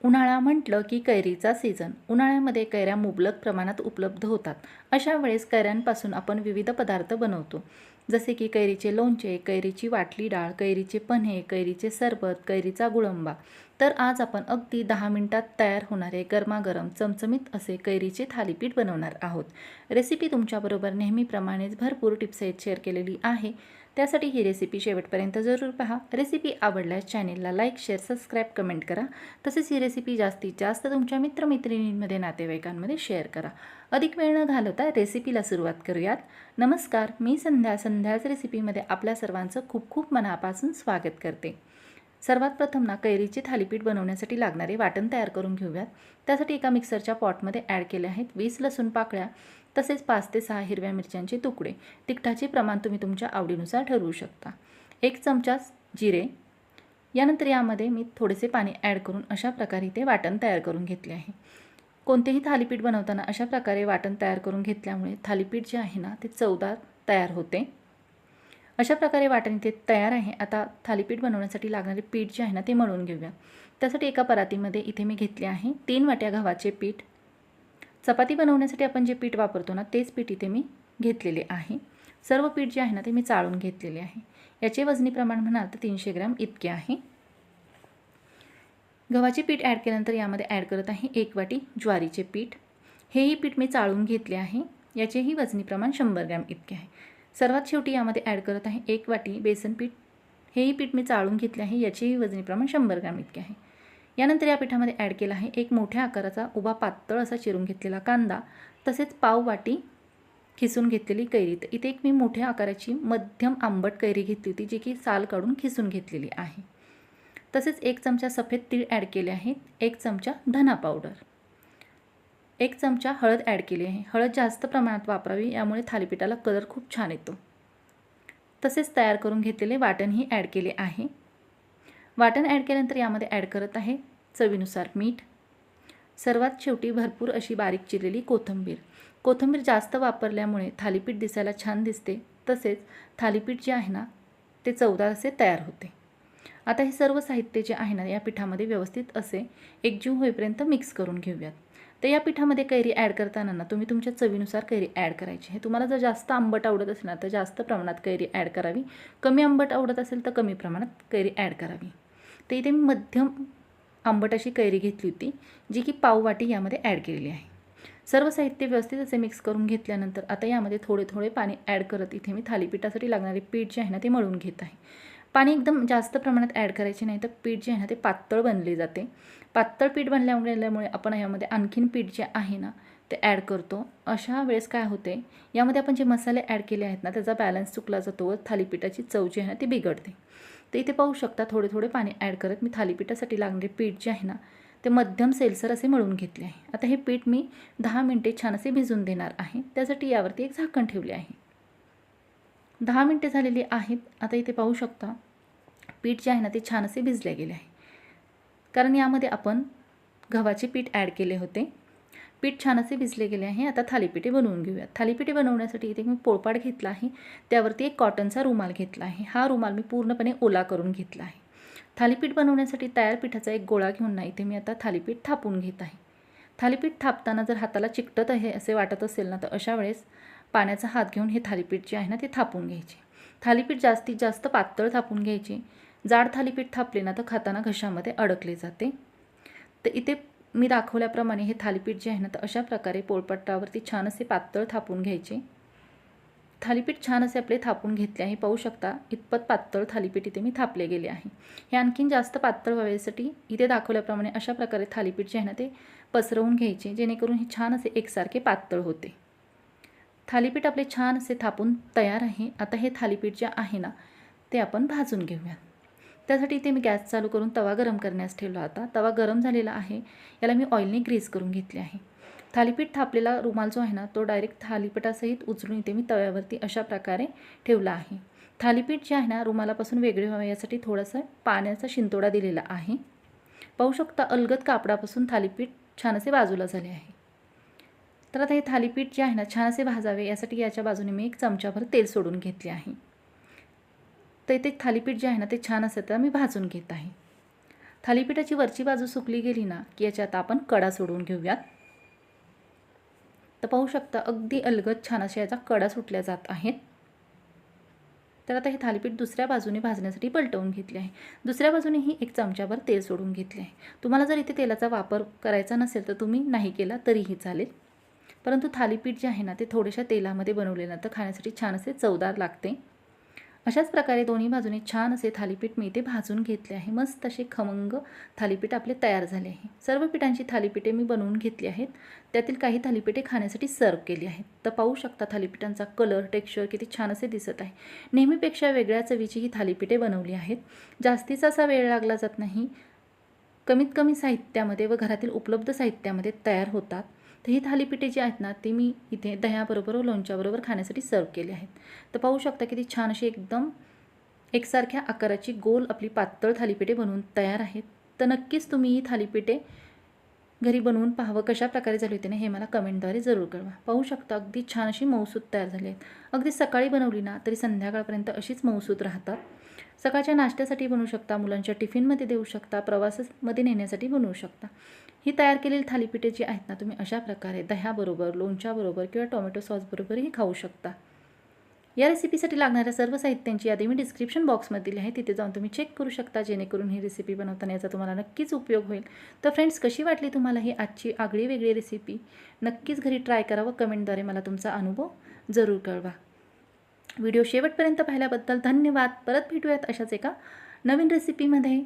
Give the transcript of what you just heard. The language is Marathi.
उन्हाळा म्हटलं की कैरीचा सीझन. उन्हाळ्यामध्ये कैऱ्या मुबलक प्रमाणात उपलब्ध होतात. अशा वेळेस कैऱ्यांपासून आपण विविध पदार्थ बनवतो. जसे की कैरीचे लोणचे, कैरीची वाटली डाळ, कैरीचे पन्हे, कैरीचे सरबत, कैरीचा गुळंबा. तर आज आपण अगदी 10 मिनिटात तयार होणारे गरमागरम चमचमीत असे कैरीचे थालीपीठ बनवणार आहोत. रेसिपी तुमच्याबरोबर नेहमीप्रमाणेच भरपूर टिप्स शेअर केलेली आहे. त्यासाठी ही रेसिपी शेवटपर्यंत जरूर पहा. रेसिपी आवडल्यास चॅनेलला लाईक, शेअर, सबस्क्राईब, कमेंट करा. तसेच ही रेसिपी जास्तीत जास्त तुमच्या मित्रमैत्रिणींमध्ये, नातेवाईकांमध्ये शेअर करा. अधिक वेळ न घालवता रेसिपीला सुरुवात करूयात. नमस्कार, मी संध्याच रेसिपीमध्ये आपल्या सर्वांचं खूप खूप मनापासून स्वागत करते. सर्वात प्रथम कैरीचे थालीपीठ बनवण्यासाठी लागणारे वाटण तयार करून घेऊयात. त्यासाठी एका मिक्सरच्या पॉटमध्ये ॲड केले आहेत 20 लसूण पाकळ्या, तसेच 5 ते 6 हिरव्या मिरच्यांचे तुकडे. तिखटाचे प्रमाण तुम्ही तुमच्या आवडीनुसार ठरवू शकता. 1 चमचा जिरे. यानंतर यामध्ये मी थोडेसे पाणी ॲड करून अशा प्रकारे ते वाटण तयार करून घेतले आहे. कोणतेही थालीपीठ बनवताना अशा प्रकारे वाटण तयार करून घेतल्यामुळे थालीपीठ जे आहे ना ते चवदार तयार होते. अशा प्रकारे वाटण इथे तयार आहे. आता थालीपीठ बनवण्यासाठी लागणारे पीठ जे आहे ना ते मळून घेऊया. त्यासाठी एका परातीमध्ये इथे मी घेतले आहे 3 वाट्या गव्हाचे पीठ. चपाती बनवण्यासाठी आपण जे पीठ वापरतो ना तेच पीठ इथे मी घेतलेले आहे. सर्व पीठ जे आहे ना ते मी चाळून घेतलेले आहे. याचे वजनी प्रमाण म्हणाल तर 300 ग्रॅम इतके आहे. गव्हाचे पीठ ॲड केल्यानंतर यामध्ये ॲड करत आहे 1 वाटी ज्वारीचे पीठ. हेही पीठ मी चाळून घेतले आहे. याचेही वजनी प्रमाण 100 ग्रॅम इतके आहे. सर्वात शेवटी यामध्ये ॲड करत आहे 1 वाटी बेसन पीठ. हेही पीठ मी चाळून घेतले आहे. याचेही वजनी प्रमाण 100 ग्रॅम इतके आहे. यानंतर या पिठामध्ये ॲड केला आहे 1 मोठ्या आकाराचा उभा पातळ असा चिरून घेतलेला कांदा, तसेच पाव वाटी खिसून घेतलेली कैरी. तर इथे एक मी मोठ्या आकाराची मध्यम आंबट कैरी घेतली होती, जी की साल काढून खिसून घेतलेली आहे. तसेच 1 चमचा सफेद तीळ ॲड केले आहेत. 1 चमचा धना पावडर. 1 चमचा हळद ॲड केली आहे. हळद जास्त प्रमाणात वापरावी, यामुळे थालीपीठाला कलर खूप छान येतो. तसेच तयार करून घेतलेले वाटणही ॲड केले आहे. वाटण ॲड केल्यानंतर यामध्ये ॲड करत आहे चवीनुसार मीठ. सर्वात शेवटी भरपूर अशी बारीक चिरलेली कोथिंबीर. कोथिंबीर जास्त वापरल्यामुळे थालीपीठ दिसायला छान दिसते. तसेच थालीपीठ जे आहे ना ते चवदार असे तयार होते. आता हे सर्व साहित्य जे आहे ना या पिठामध्ये व्यवस्थित असे एकजीव होईपर्यंत मिक्स करून घेऊयात. तर या पिठामध्ये कैरी ॲड करताना ना तुम्ही तुमच्या चवीनुसार कैरी ॲड करायची आहे. तुम्हाला जर जास्त आंबट आवडत असेल ना तर जास्त प्रमाणात कैरी ॲड करावी. कमी आंबट आवडत असेल तर कमी प्रमाणात कैरी ॲड करावी. तर इथे मी मध्यम आंबट अशी कैरी घेतली होती, जी की पाव वाटी यामध्ये ॲड केलेली आहे. सर्व साहित्य व्यवस्थित असे मिक्स करून घेतल्यानंतर आता यामध्ये थोडे थोडे पाणी ॲड करत इथे मी थालीपीठासाठी लागणारे पीठ जे आहे ना ते मळून घेत आहे. पाणी एकदम जास्त प्रमाणात ॲड करायचे नाही, तर पीठ जे आहे ना ते पातळ बनले जाते. पातळ पीठ बनल्यामुळे आपण यामध्ये आणखीन पीठ जे आहे ना ते ॲड करतो. अशा वेळेस काय होते, यामध्ये आपण जे मसाले ॲड केले आहेत ना त्याचा बॅलन्स चुकला जातो व थालीपीठाची चव जी आहे ना ती बिघडते. तर इथे पाहू शकता थोडे थोडे पाणी ॲड करत मी थालीपीठासाठी लागणारे पीठ जे आहे ना ते मध्यम सेलसर असे मळून घेतले आहे. आता हे पीठ मी 10 मिनिटे छान असे भिजून देणार आहे. त्यासाठी यावरती एक झाकण ठेवले आहे. 10 मिनिटे झालेली आहेत. आता इथे पाहू शकता पीठ जे आहे ना ते छान असे भिजले गेले आहे, कारण यामध्ये आपण गव्हाचे पीठ ॲड केले होते. पीठ छान असे भिजले गेले आहे. आता थालीपीठे बनवून घेऊयात. थालीपीठे बनवण्यासाठी इथे मी पोळपाट घेतला आहे. त्यावरती एक कॉटनचा रुमाल घेतला आहे. हा रुमाल मी पूर्णपणे ओला करून घेतला आहे. थालीपीठ बनवण्यासाठी तयार पिठाचा एक गोळा घेऊन ना इथे मी आता थालीपीठ थापून घेत आहे. थालीपीठ थापताना जर हाताला चिकटत आहे असे वाटत असेल ना तर अशा वेळेस पाण्याचा हात घेऊन हे थालीपीठ जे आहे ना ते थापून घ्यायचे. थालीपीठ जास्तीत जास्त पातळ थापून घ्यायचे. जाड थालीपीठ थापले ना तर खाताना घशामध्ये अडकले जाते. तर इथे मी दाखवल्याप्रमाणे हे थालीपीठ जे आहे ना तर अशा प्रकारे पोळपाटावरती छान असे पातळ थापून घ्यायचे. थालीपीठ छान असे आपले थापून घेतले आहे. पाहू शकता इतपत पातळ थालीपीठ इथे मी थापले गेले आहे. हे आणखीन जास्त पातळ व्हायसाठी इथे दाखवल्याप्रमाणे अशा प्रकारे थालीपीठ जे आहे ना ते पसरवून घ्यायचे, जेणेकरून हे छान असे एकसारखे पातळ होते. थालीपीठ आपले छान असे थापून तयार आहे. आता हे थालीपीठ जे आहे ना ते आपण भाजून घेऊया. त्यासाठी इथे मी गॅस चालू करून तवा गरम करण्यास ठेवला होता. तवा गरम झालेला आहे. याला मी ऑइलने ग्रीस करून घेतले आहे. थालीपीठ थापलेला रुमाल जो आहे ना तो डायरेक्ट थालीपीठासहित उचलून इथे मी तव्यावरती अशा प्रकारे ठेवला आहे. थालीपीठ जे आहे ना रुमालापासून वेगळे व्हावे यासाठी थोडासा पाण्याचा शिंतोडा दिलेला आहे. पाहू शकता अलगद कापडापासून थालीपीठ छान असे बाजूला झाले आहे. तर आता हे थालीपीठ जे आहे ना छान असे भाजावे यासाठी याच्या बाजूने मी 1 चमचाभर तेल सोडून घेतले आहे. तर इथे थालीपीठ जे आहे ना ते छान असे आता मी भाजून घेत आहे. थालीपीठाची वरची बाजू सुकली गेली ना की याच्यात आपण कडा सोडून घेऊयात. तर पाहू शकता अगदी अलगद छान अशा याचा कडा सुटल्या जात आहेत. तर आता हे थालीपीठ दुसऱ्या बाजूने भाजण्यासाठी पलटवून घेतले आहे. दुसऱ्या बाजूनेही 1 चमचाभर तेल सोडून घेतले आहे. तुम्हाला जर इथे तेलाचा वापर करायचा नसेल तर तुम्ही नाही केला तरीही चालेल. परंतु थालीपीठ जे आहे ना ते थोड्याशा तेलामध्ये बनवलेलं तर खाण्यासाठी छान असे चवदार लागते. अशाच प्रकारे दोन्ही बाजूने छान असे थालीपीठ मी इथे भाजून घेतले आहे. मस्त असे खमंग थालीपीठ आपले तयार झाले आहे. सर्व पिठांची थालीपीठे मी बनवून घेतली आहेत. त्यातील काही थालीपीठे खाण्यासाठी सर्व केली आहेत. तर पाहू शकता थालीपीठांचा कलर, टेक्स्चर किती छान असे दिसत आहे. नेहमीपेक्षा वेगळ्या चवीची ही थालीपीठे बनवली आहेत. जास्तीचा असा वेळ लागला जात नाही. कमीत कमी साहित्यामध्ये व घरातील उपलब्ध साहित्यामध्ये तयार होतात. तर ही थालीपीठे जी आहेत ना ती मी इथे दह्याबरोबर व लोणच्याबरोबर खाण्यासाठी सर्व केली आहेत. तर पाहू शकता किती छान अशी एकदम एकसारख्या आकाराची गोल आपली पातळ थालीपीठे बनवून तयार आहेत. तर नक्कीच तुम्ही ही थालीपीठे घरी बनवून पाहावं कशा प्रकारे झाली होती ना हे मला कमेंटद्वारे जरूर कळवा. पाहू शकता अगदी छान अशी मऊसूत तयार झाली आहेत. अगदी सकाळी बनवली ना तरी संध्याकाळपर्यंत अशीच मऊसूत राहतात. सकाळच्या नाश्त्यासाठी बनवू शकता, मुलांच्या टिफिनमध्ये देऊ शकता, प्रवासामध्ये नेण्यासाठी बनवू शकता. ही तयार केलेली थालीपीठे जी आहेत ना तुम्ही अशा प्रकारे दह्याबरोबर, लोणच्याबरोबर किंवा टोमॅटो सॉसबरोबरही खाऊ शकता. या रेसिपीसाठी लागणाऱ्या सर्व साहित्यांची यादी मी डिस्क्रिप्शन बॉक्समध्ये दिली आहे. तिथे जाऊन तुम्ही चेक करू शकता जेणेकरून ही रेसिपी बनवताना याचा तुम्हाला नक्कीच उपयोग होईल. तर फ्रेंड्स कशी वाटली तुम्हाला ही आजची आगळी वेगळी रेसिपी? नक्कीच घरी ट्राय करा व कमेंटद्वारे मला तुमचा अनुभव जरूर कळवा. व्हिडिओ शेवटपर्यंत पाहिल्याबद्दल धन्यवाद. परत भेटूयात अशाच एका नवीन रेसिपीमध्ये.